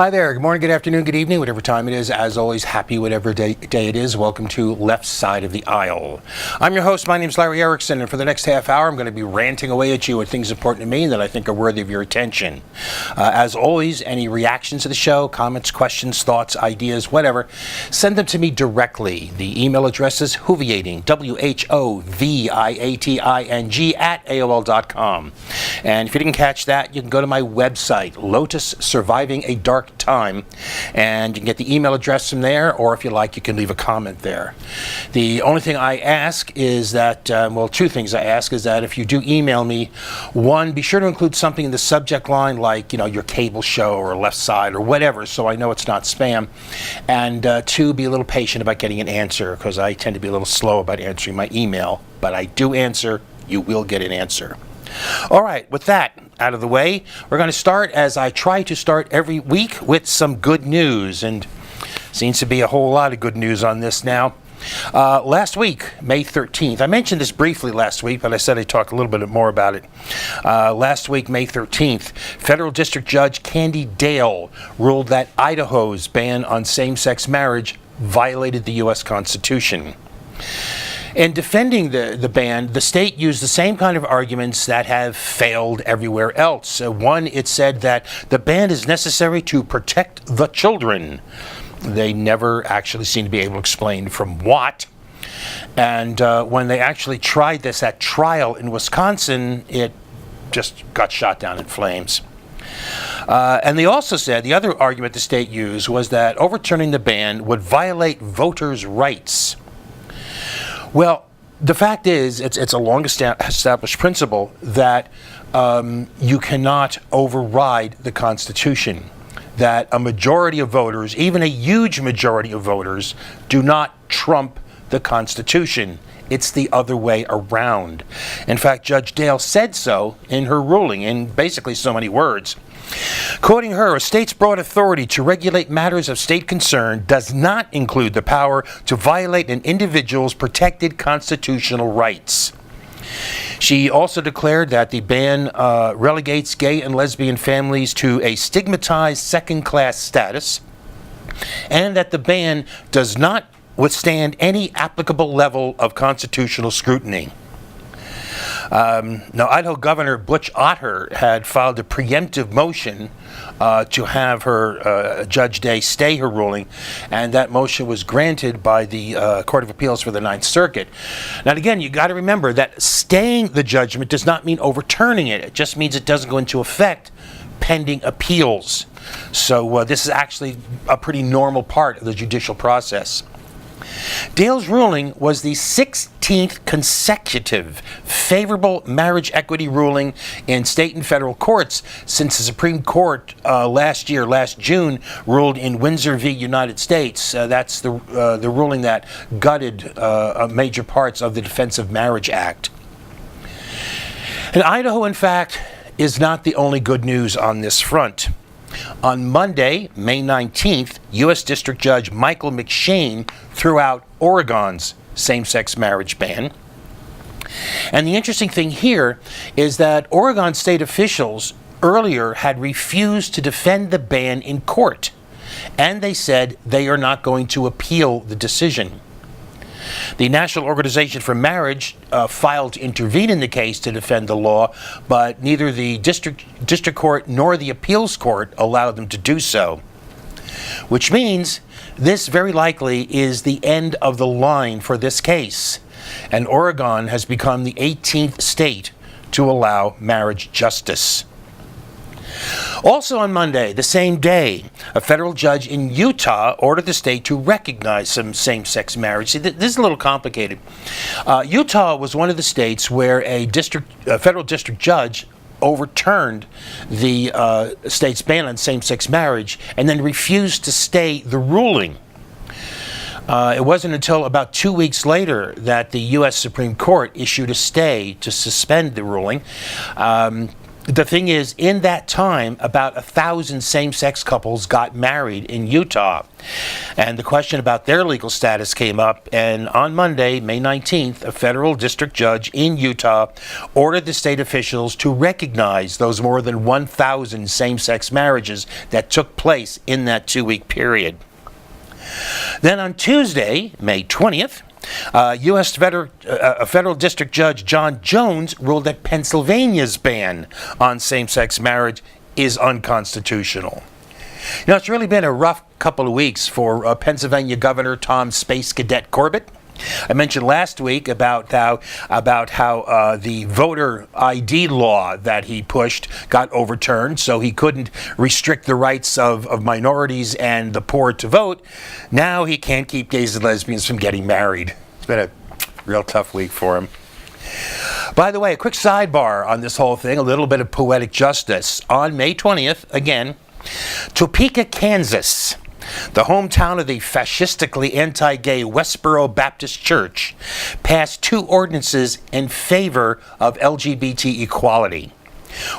Hi there. Good morning, good afternoon, good evening, whatever time it is. As always, happy whatever day it is. Welcome to Left Side of the Aisle. I'm your host. My name is Larry Erickson, and for the next half hour, I'm going to be ranting away at you with things important to me that I think are worthy of your attention. As always, any reactions to the show, comments, questions, thoughts, ideas, whatever, send them to me directly. The email address is whoviating, WHOVIATING at AOL.com. And if you didn't catch that, you can go to my website, Lotus Surviving a Dark Time, and you can get the email address from there, or if you like, you can leave a comment there. The only thing I ask is that, two things I ask is that if you do email me, one, be sure to include something in the subject line like, your cable show or Left Side or whatever, so I know it's not spam. And two, be a little patient about getting an answer, because I tend to be a little slow about answering my email, but I do answer. You will get an answer. All right, with that out of the way, we're going to start, as I try to start every week, with some good news, and seems to be a whole lot of good news on this now. Last week, May 13th, I mentioned this briefly last week, but I said I'd talk a little bit more about it. Last week, May 13th, Federal District Judge Candy Dale ruled that Idaho's ban on same-sex marriage violated the U.S. Constitution. In defending the ban, the state used the same kind of arguments that have failed everywhere else. One, it said that the ban is necessary to protect the children. They never actually seem to be able to explain from what. And when they actually tried this at trial in Wisconsin, it just got shot down in flames. And they also said, the other argument the state used was that overturning the ban would violate voters' rights. Well, the fact is, it's a long-established principle that you cannot override the Constitution, that a majority of voters, even a huge majority of voters, do not trump the Constitution. It's the other way around. In fact, Judge Dale said so in her ruling, in basically so many words. Quoting her, a state's broad authority to regulate matters of state concern does not include the power to violate an individual's protected constitutional rights. She also declared that the ban relegates gay and lesbian families to a stigmatized second-class status, and that the ban does not withstand any applicable level of constitutional scrutiny. Now, Idaho Governor Butch Otter had filed a preemptive motion to have her Judge Day stay her ruling, and that motion was granted by the Court of Appeals for the Ninth Circuit. Now, again, you got to remember that staying the judgment does not mean overturning it. It just means it doesn't go into effect pending appeals. So this is actually a pretty normal part of the judicial process. Dale's ruling was the 16th consecutive favorable marriage equity ruling in state and federal courts since the Supreme Court last June, ruled in Windsor v. United States. That's the ruling that gutted major parts of the Defense of Marriage Act. And Idaho, in fact, is not the only good news on this front. On Monday, May 19th, U.S. District Judge Michael McShane threw out Oregon's same-sex marriage ban. And the interesting thing here is that Oregon state officials earlier had refused to defend the ban in court, and they said they are not going to appeal the decision. The National Organization for Marriage filed to intervene in the case to defend the law, but neither the district court nor the appeals court allowed them to do so. Which means this very likely is the end of the line for this case, and Oregon has become the 18th state to allow marriage justice. Also on Monday, the same day, a federal judge in Utah ordered the state to recognize some same-sex marriage. See, this is a little complicated. Utah was one of the states where a federal district judge overturned the state's ban on same-sex marriage and then refused to stay the ruling. It wasn't until about 2 weeks later that the U.S. Supreme Court issued a stay to suspend the ruling. the thing is, in that time, about 1,000 same-sex couples got married in Utah. And the question about their legal status came up, and on Monday, May 19th, a federal district judge in Utah ordered the state officials to recognize those more than 1,000 same-sex marriages that took place in that 2-week period. Then on Tuesday, May 20th, U.S. Federal District Judge John Jones ruled that Pennsylvania's ban on same-sex marriage is unconstitutional. You know, it's really been a rough couple of weeks for Pennsylvania Governor Tom Space Cadet Corbett. I mentioned last week about how the voter ID law that he pushed got overturned, so he couldn't restrict the rights of minorities and the poor to vote. Now he can't keep gays and lesbians from getting married. It's been a real tough week for him. By the way, a quick sidebar on this whole thing, a little bit of poetic justice. On May 20th, again, Topeka, Kansas, the hometown of the fascistically anti-gay Westboro Baptist Church, passed 2 ordinances in favor of LGBT equality.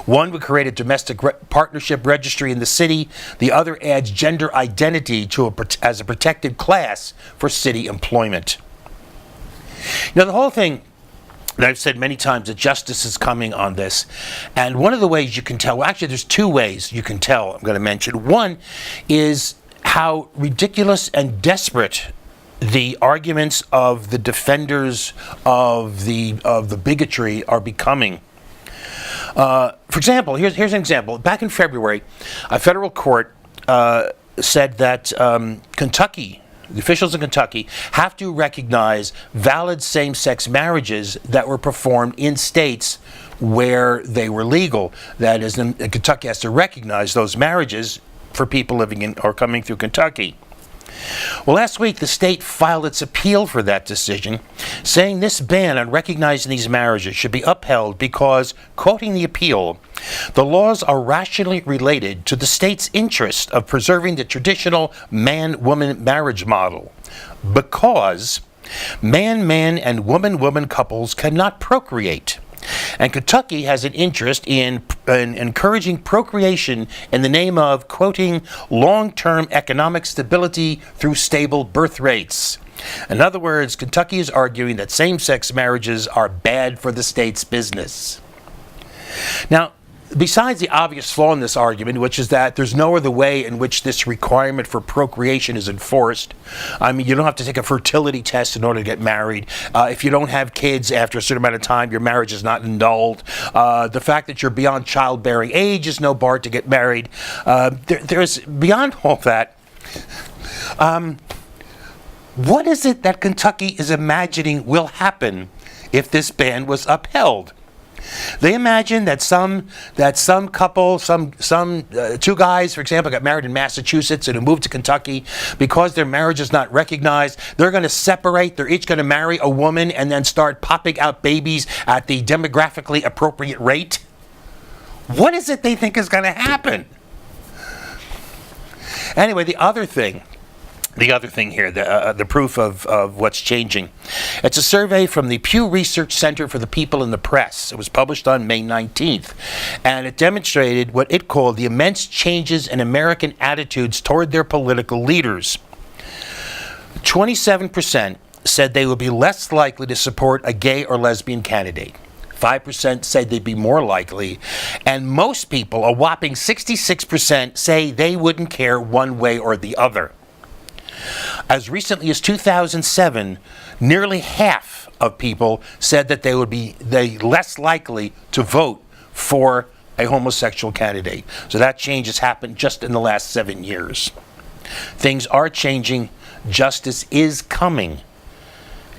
One would create a domestic partnership registry in the city. The other adds gender identity as a protected class for city employment. Now, the whole thing, and I've said many times that justice is coming on this. And one of the ways you can tell, well, actually there's 2 ways you can tell I'm going to mention. One is how ridiculous and desperate the arguments of the defenders of the bigotry are becoming. For example, here's an example. Back in February, a federal court said that Kentucky, the officials in Kentucky, have to recognize valid same-sex marriages that were performed in states where they were legal. That is, Kentucky has to recognize those marriages for people living in or coming through Kentucky. Well, last week, the state filed its appeal for that decision, saying this ban on recognizing these marriages should be upheld because, quoting the appeal, the laws are rationally related to the state's interest of preserving the traditional man-woman marriage model, because man-man and woman-woman couples cannot procreate. And Kentucky has an interest in encouraging procreation in the name of, quoting, long-term economic stability through stable birth rates. In other words, Kentucky is arguing that same-sex marriages are bad for the state's business. Now, besides the obvious flaw in this argument, which is that there's no other way in which this requirement for procreation is enforced. I mean, you don't have to take a fertility test in order to get married. If you don't have kids after a certain amount of time, your marriage is not annulled. The fact that you're beyond childbearing age is no bar to get married. There's beyond all that. What is it that Kentucky is imagining will happen if this ban was upheld? They imagine that some couple, 2 guys, for example, got married in Massachusetts and who moved to Kentucky because their marriage is not recognized. They're going to separate. They're each going to marry a woman and then start popping out babies at the demographically appropriate rate. What is it they think is going to happen? Anyway, the other thing here, the proof of what's changing. It's a survey from the Pew Research Center for the People and the Press. It was published on May 19th, and it demonstrated what it called the immense changes in American attitudes toward their political leaders. 27% said they would be less likely to support a gay or lesbian candidate. 5% said they'd be more likely, and most people, a whopping 66%, say they wouldn't care one way or the other. As recently as 2007, nearly half of people said that they would be less likely to vote for a homosexual candidate. So that change has happened just in the last 7 years. Things are changing. Justice is coming.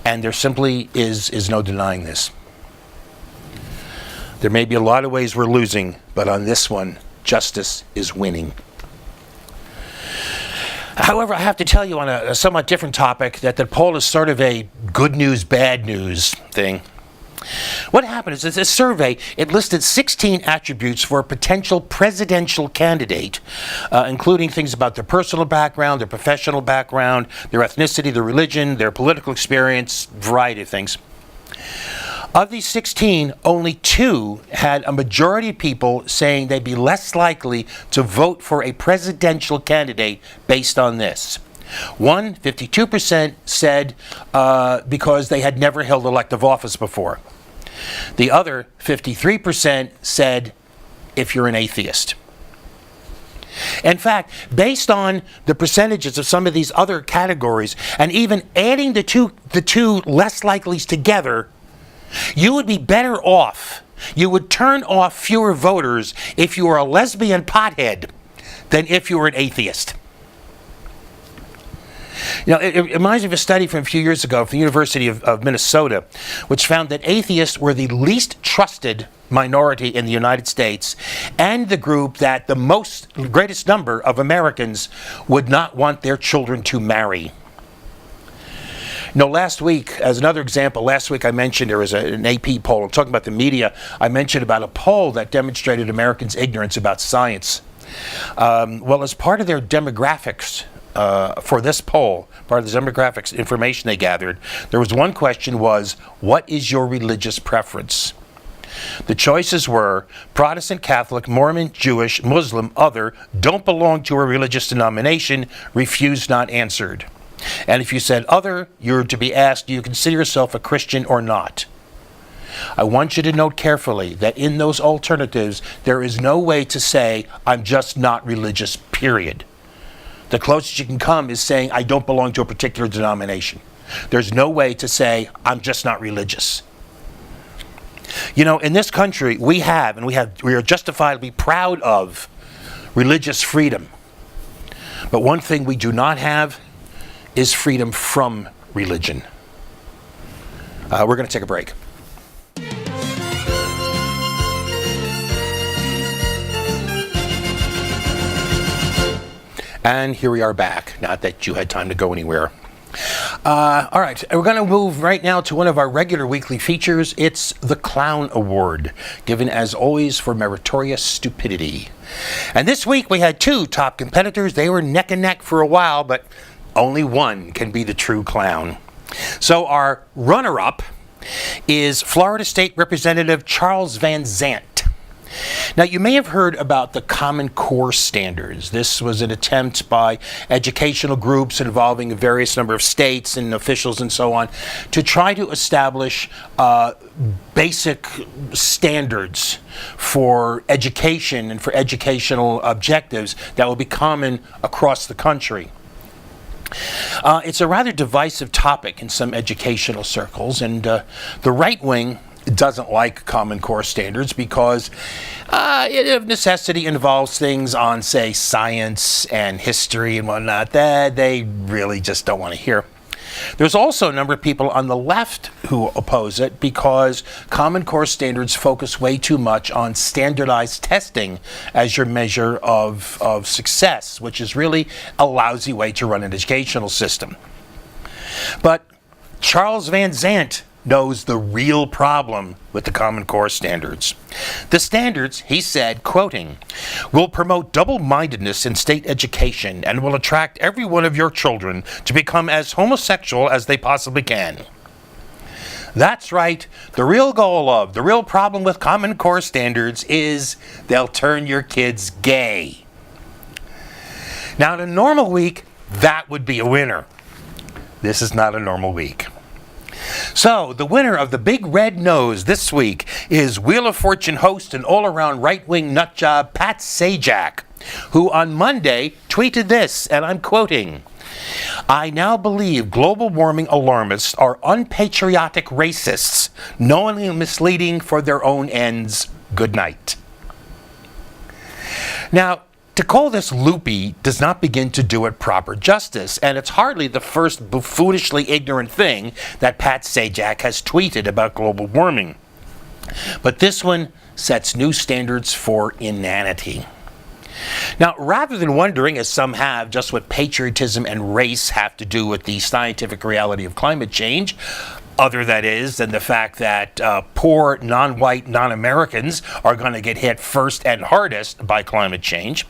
And there simply is no denying this. There may be a lot of ways we're losing, but on this one, justice is winning. However, I have to tell you on a somewhat different topic that the poll is sort of a good news, bad news thing. What happened is this survey, it listed 16 attributes for a potential presidential candidate, including things about their personal background, their professional background, their ethnicity, their religion, their political experience, variety of things. Of these 16, only 2 had a majority of people saying they'd be less likely to vote for a presidential candidate based on this. 52% said because they had never held elective office before. The other 53% said if you're an atheist. In fact, based on the percentages of some of these other categories, and even adding the two less likelies together, you would be better off. You would turn off fewer voters if you were a lesbian pothead than if you were an atheist. You know, it reminds me of a study from a few years ago from the University of Minnesota, which found that atheists were the least trusted minority in the United States, and the group that the greatest number of Americans would not want their children to marry. You know, last week, as another example, I mentioned there was an AP poll. I'm talking about the media. I mentioned about a poll that demonstrated Americans' ignorance about science. Well, as part of their demographics for this poll, part of the demographics information they gathered, there was one question was, what is your religious preference? The choices were Protestant, Catholic, Mormon, Jewish, Muslim, other, don't belong to a religious denomination, refused, not answered. And if you said other, you're to be asked, do you consider yourself a Christian or not? I want you to note carefully that in those alternatives, there is no way to say, I'm just not religious, period. The closest you can come is saying, I don't belong to a particular denomination. There's no way to say, I'm just not religious. You know, in this country, we are justifiably proud of religious freedom. But one thing we do not have is freedom from religion. We're going to take a break. And here we are back. Not that you had time to go anywhere. All right, we're going to move right now to one of our regular weekly features. It's the Clown Award, given as always for meritorious stupidity. And this week we had 2 top competitors. They were neck and neck for a while, but only one can be the true clown. So our runner-up is Florida State Representative Charles Van Zandt. Now, you may have heard about the Common Core standards. This was an attempt by educational groups involving a various number of states and officials and so on to try to establish basic standards for education and for educational objectives that will be common across the country. It's a rather divisive topic in some educational circles, and the right wing doesn't like Common Core standards because it of necessity involves things on, say, science and history and whatnot that they really just don't want to hear. There's also a number of people on the left who oppose it because Common Core standards focus way too much on standardized testing as your measure of success, which is really a lousy way to run an educational system. But Charles Van Zandt knows the real problem with the Common Core standards. The standards, he said, quoting, will promote double-mindedness in state education and will attract every one of your children to become as homosexual as they possibly can. That's right. The real problem with Common Core standards is they'll turn your kids gay. Now, in a normal week, that would be a winner. This is not a normal week. So, the winner of the Big Red Nose this week is Wheel of Fortune host and all-around right-wing nutjob Pat Sajak, who on Monday tweeted this, and I'm quoting, I now believe global warming alarmists are unpatriotic racists, knowingly misleading for their own ends. Good night. Now, to call this loopy does not begin to do it proper justice, and it's hardly the first buffoonishly ignorant thing that Pat Sajak has tweeted about global warming. But this one sets new standards for inanity. Now, rather than wondering, as some have, just what patriotism and race have to do with the scientific reality of climate change, other that is than the fact that poor, non-white, non-Americans are going to get hit first and hardest by climate change,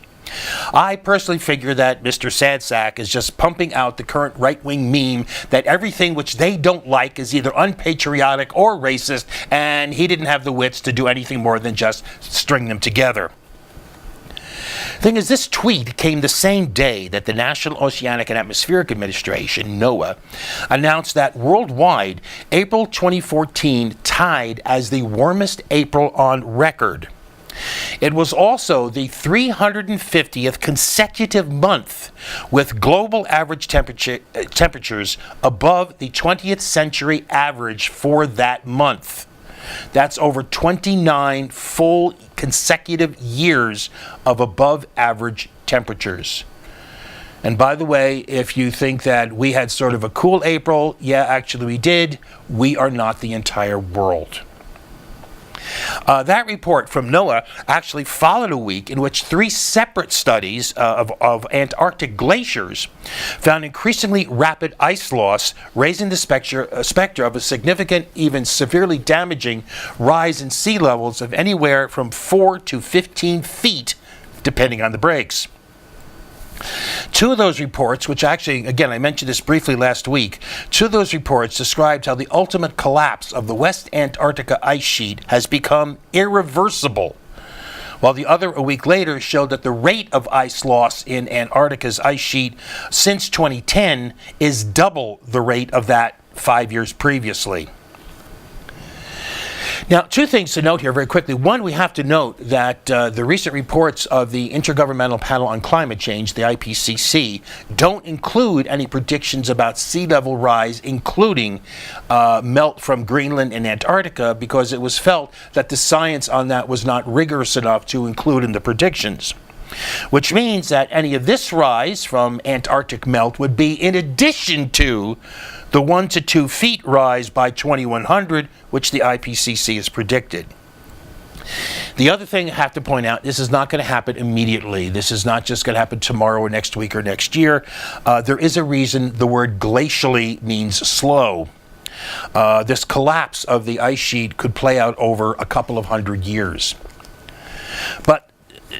I personally figure that Mr. Sajak is just pumping out the current right-wing meme that everything which they don't like is either unpatriotic or racist, and he didn't have the wits to do anything more than just string them together. Thing is, this tweet came the same day that the National Oceanic and Atmospheric Administration, NOAA, announced that worldwide, April 2014 tied as the warmest April on record. It was also the 350th consecutive month with global average temperatures above the 20th century average for that month. That's over 29 full consecutive years of above average temperatures. And by the way, if you think that we had sort of a cool April, yeah, actually we did. We are not the entire world. That report from NOAA actually followed a week in which 3 separate studies of Antarctic glaciers found increasingly rapid ice loss, raising the specter of a significant, even severely damaging rise in sea levels of anywhere from 4 to 15 feet, depending on the breaks. 2 of those reports, which actually, again, I mentioned this briefly last week, 2 of those reports described how the ultimate collapse of the West Antarctica ice sheet has become irreversible, while the other, a week later, showed that the rate of ice loss in Antarctica's ice sheet since 2010 is double the rate of that 5 years previously. Now, 2 things to note here very quickly. One, we have to note that the recent reports of the Intergovernmental Panel on Climate Change, the IPCC, don't include any predictions about sea level rise, including melt from Greenland and Antarctica, because it was felt that the science on that was not rigorous enough to include in the predictions. Which means that any of this rise from Antarctic melt would be in addition to the 1 to 2 feet rise by 2100, which the IPCC has predicted. The other thing I have to point out, this is not going to happen immediately. This is not just going to happen tomorrow or next week or next year. There is a reason the word glacially means slow. This collapse of the ice sheet could play out over a couple of hundred years. But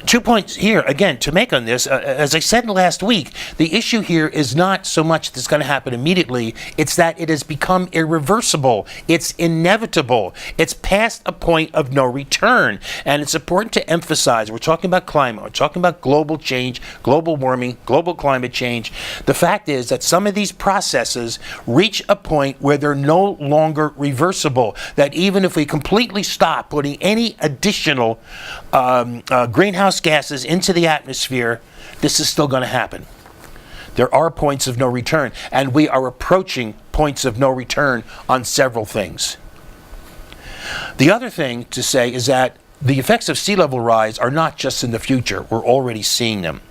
2 points here, again, to make on this. As I said last week, the issue here is not so much that it's going to happen immediately, it's that it has become irreversible. It's inevitable. It's past a point of no return. And it's important to emphasize, we're talking about climate, we're talking about global change, global warming, global climate change. The fact is that some of these processes reach a point where they're no longer reversible, that even if we completely stop putting any additional greenhouse gases into the atmosphere, this is still going to happen. There are points of no return, and we are approaching points of no return on several things. The other thing to say is that the effects of sea level rise are not just in the future. We're already seeing them.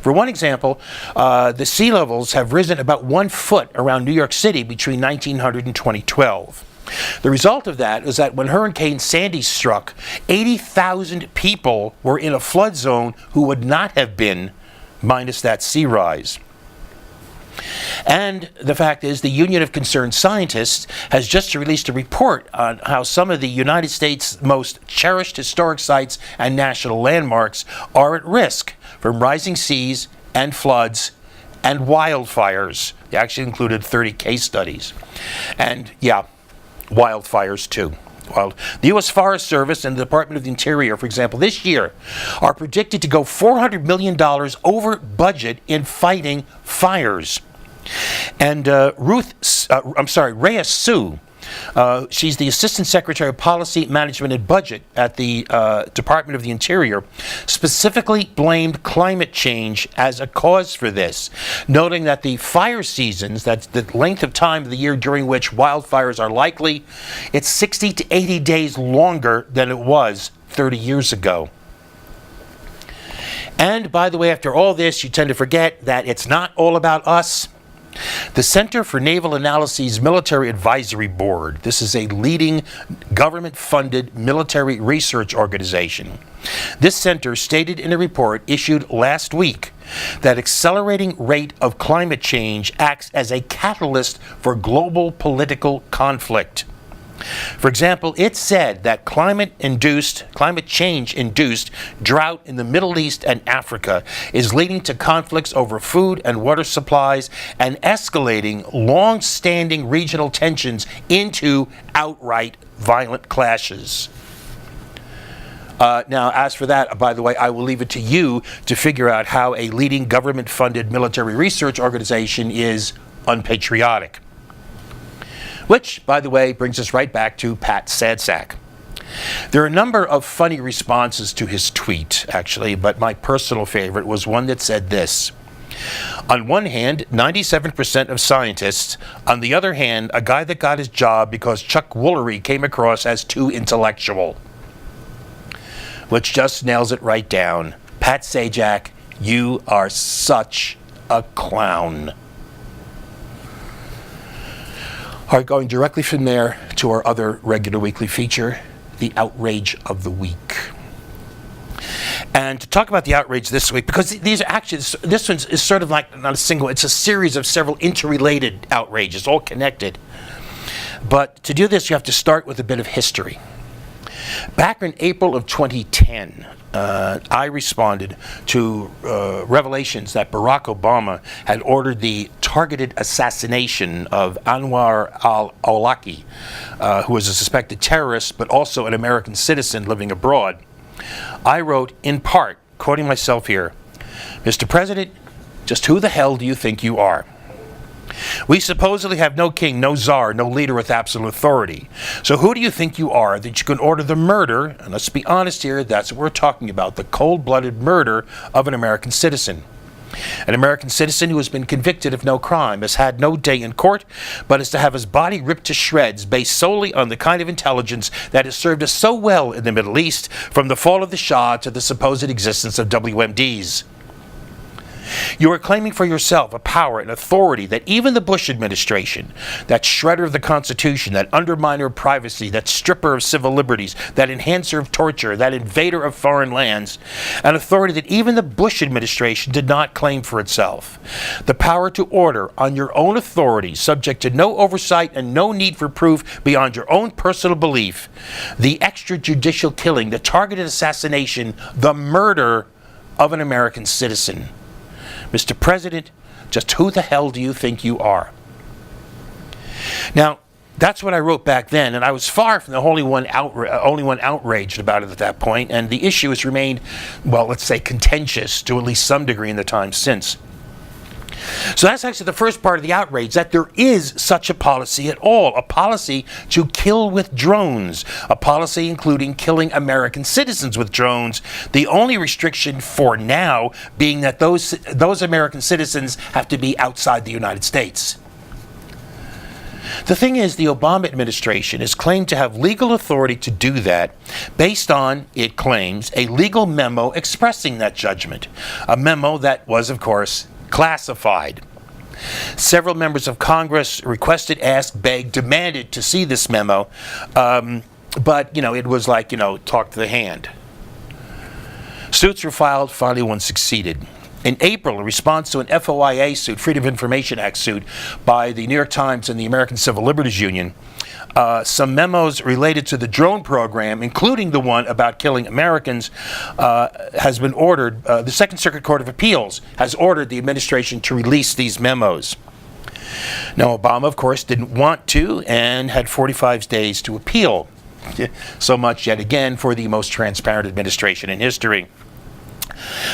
For one example, the sea levels have risen about 1 foot around New York City between 1900 and 2012. The result of that is that when Hurricane Sandy struck, 80,000 people were in a flood zone who would not have been minus that sea rise. And the fact is, the Union of Concerned Scientists has just released a report on how some of the United States' most cherished historic sites and national landmarks are at risk from rising seas and floods and wildfires. They actually included 30 case studies. And yeah, wildfires too. Well, the U.S. Forest Service and the Department of the Interior, for example, this year are predicted to go $400 million over budget in fighting fires. And Rhea Sue, she's the Assistant Secretary of Policy, Management, and Budget at the Department of the Interior, specifically blamed climate change as a cause for this, noting that the fire seasons, that's the length of time of the year during which wildfires are likely, it's 60 to 80 days longer than it was 30 years ago. And by the way, after all this, you tend to forget that it's not all about us. The Center for Naval Analyses Military Advisory Board, this is a leading government-funded military research organization. This center stated in a report issued last week that accelerating rate of climate change acts as a catalyst for global political conflict. For example, it said that climate change-induced drought in the Middle East and Africa is leading to conflicts over food and water supplies and escalating long-standing regional tensions into outright violent clashes. Now, as for that, by the way, I will leave it to you to figure out how a leading government-funded military research organization is unpatriotic. Which, by the way, brings us right back to Pat Sajak. There are a number of funny responses to his tweet, actually, but my personal favorite was one that said this. On one hand, 97% of scientists. On the other hand, a guy that got his job because Chuck Woolery came across as too intellectual. Which just nails it right down. Pat Sajak, you are such a clown. All right, going directly from there to our other regular weekly feature, the Outrage of the Week. And to talk about the outrage this week, because these are actually, this one is sort of like not a single, it's a series of several interrelated outrages, all connected. But to do this, you have to start with a bit of history. Back in April of 2010, I responded to revelations that Barack Obama had ordered the targeted assassination of Anwar al-Awlaki, who was a suspected terrorist but also an American citizen living abroad. I wrote, in part, quoting myself here, "Mr. President, just who the hell do you think you are? We supposedly have no king, no czar, no leader with absolute authority. So who do you think you are that you can order the murder," and let's be honest here, that's what we're talking about, the cold-blooded murder of an American citizen. An American citizen who has been convicted of no crime, has had no day in court, but is to have his body ripped to shreds based solely on the kind of intelligence that has served us so well in the Middle East, from the fall of the Shah to the supposed existence of WMDs. You are claiming for yourself a power and authority that even the Bush administration, that shredder of the Constitution, that underminer of privacy, that stripper of civil liberties, that enhancer of torture, that invader of foreign lands, an authority that even the Bush administration did not claim for itself. The power to order on your own authority, subject to no oversight and no need for proof beyond your own personal belief, the extrajudicial killing, the targeted assassination, the murder of an American citizen. Mr. President, just who the hell do you think you are? Now, that's what I wrote back then, and I was far from the only one outraged about it at that point, and the issue has remained, well, let's say contentious to at least some degree in the time since. So that's actually the first part of the outrage, that there is such a policy at all, a policy to kill with drones, a policy including killing American citizens with drones, the only restriction for now being that those American citizens have to be outside the United States. The thing is, the Obama administration has claimed to have legal authority to do that based on, it claims, a legal memo expressing that judgment, a memo that was, of course, classified. Several members of Congress requested, asked, begged, demanded to see this memo, but, it was like, talk to the hand. Suits were filed, finally one succeeded. In April, in response to an FOIA suit, Freedom of Information Act suit, by the New York Times and the American Civil Liberties Union, some memos related to the drone program, including the one about killing Americans, has been ordered. The Second Circuit Court of Appeals has ordered the administration to release these memos. Now, Obama, of course, didn't want to and had 45 days to appeal. So much, yet again, for the most transparent administration in history.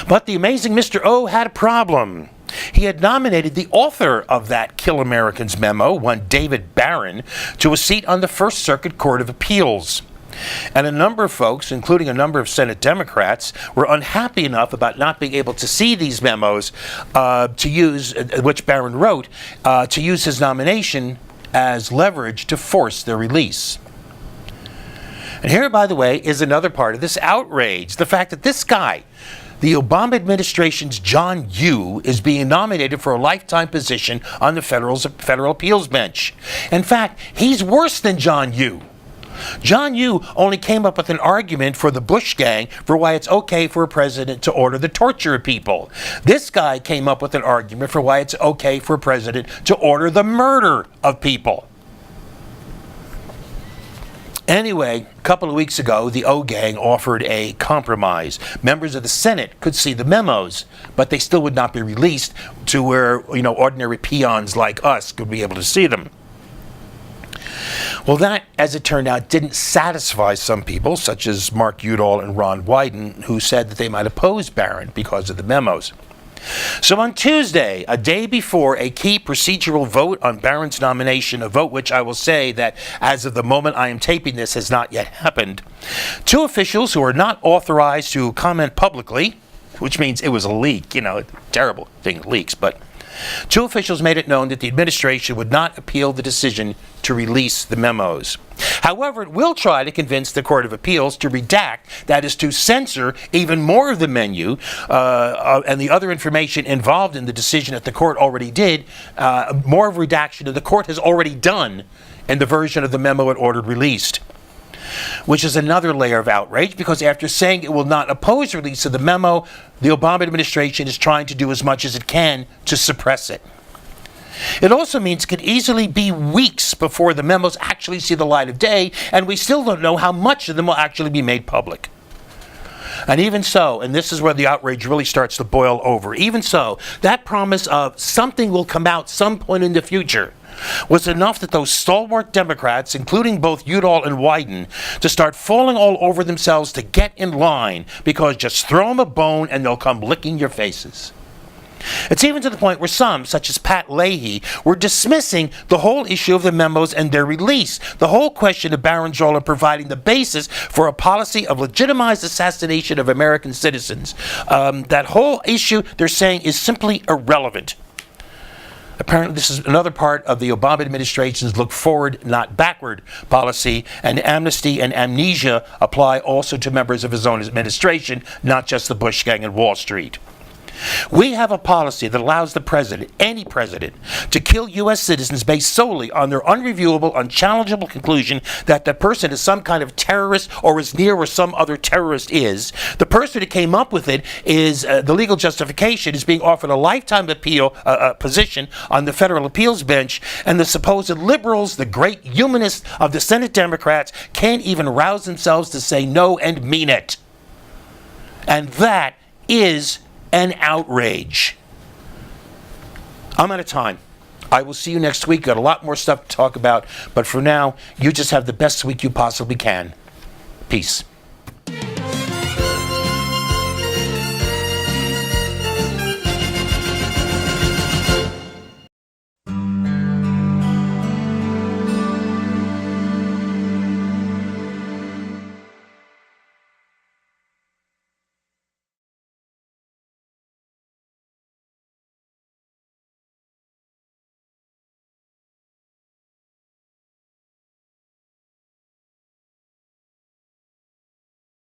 But the amazing Mr. O had a problem. He had nominated the author of that Kill Americans memo, one David Barron, to a seat on the First Circuit Court of Appeals. And a number of folks, including a number of Senate Democrats, were unhappy enough about not being able to see these memos which Barron wrote, to use his nomination as leverage to force their release. And here, by the way, is another part of this outrage, the fact that this guy, the Obama administration's John Yoo, is being nominated for a lifetime position on the federal appeals bench. In fact, he's worse than John Yoo. John Yoo only came up with an argument for the Bush gang for why it's okay for a president to order the torture of people. This guy came up with an argument for why it's okay for a president to order the murder of people. Anyway, a couple of weeks ago, the O-Gang offered a compromise. Members of the Senate could see the memos, but they still would not be released to where, ordinary peons like us could be able to see them. Well, that, as it turned out, didn't satisfy some people, such as Mark Udall and Ron Wyden, who said that they might oppose Barron because of the memos. So on Tuesday, a day before a key procedural vote on Barron's nomination, a vote which I will say that as of the moment I am taping this has not yet happened, two officials who are not authorized to comment publicly, which means it was a leak, a terrible thing, leaks, but two officials made it known that the administration would not appeal the decision to release the memos. However, it will try to convince the Court of Appeals to redact, that is to censor even more of the menu and the other information involved in the decision that the court already did, more of redaction that the court has already done in the version of the memo it ordered released. Which is another layer of outrage, because after saying it will not oppose release of the memo, the Obama administration is trying to do as much as it can to suppress it. It also means it could easily be weeks before the memos actually see the light of day, and we still don't know how much of them will actually be made public. And even so, and this is where the outrage really starts to boil over, even so, that promise of something will come out some point in the future was enough that those stalwart Democrats, including both Udall and Wyden, to start falling all over themselves to get in line, because just throw them a bone and they'll come licking your faces. It's even to the point where some, such as Pat Leahy, were dismissing the whole issue of the memos and their release, the whole question of Barron's role in providing the basis for a policy of legitimized assassination of American citizens. That whole issue, they're saying, is simply irrelevant. Apparently, this is another part of the Obama administration's look forward, not backward policy, and amnesty and amnesia apply also to members of his own administration, not just the Bush gang and Wall Street. We have a policy that allows the president, any president, to kill U.S. citizens based solely on their unreviewable, unchallengeable conclusion that the person is some kind of terrorist or is near where some other terrorist is. The person who came up with it is, the legal justification is being offered a lifetime appeal position on the federal appeals bench, and the supposed liberals, the great humanists of the Senate Democrats, can't even rouse themselves to say no and mean it. And that is an outrage. I'm out of time. I will see you next week. Got a lot more stuff to talk about, but for now, you just have the best week you possibly can. Peace.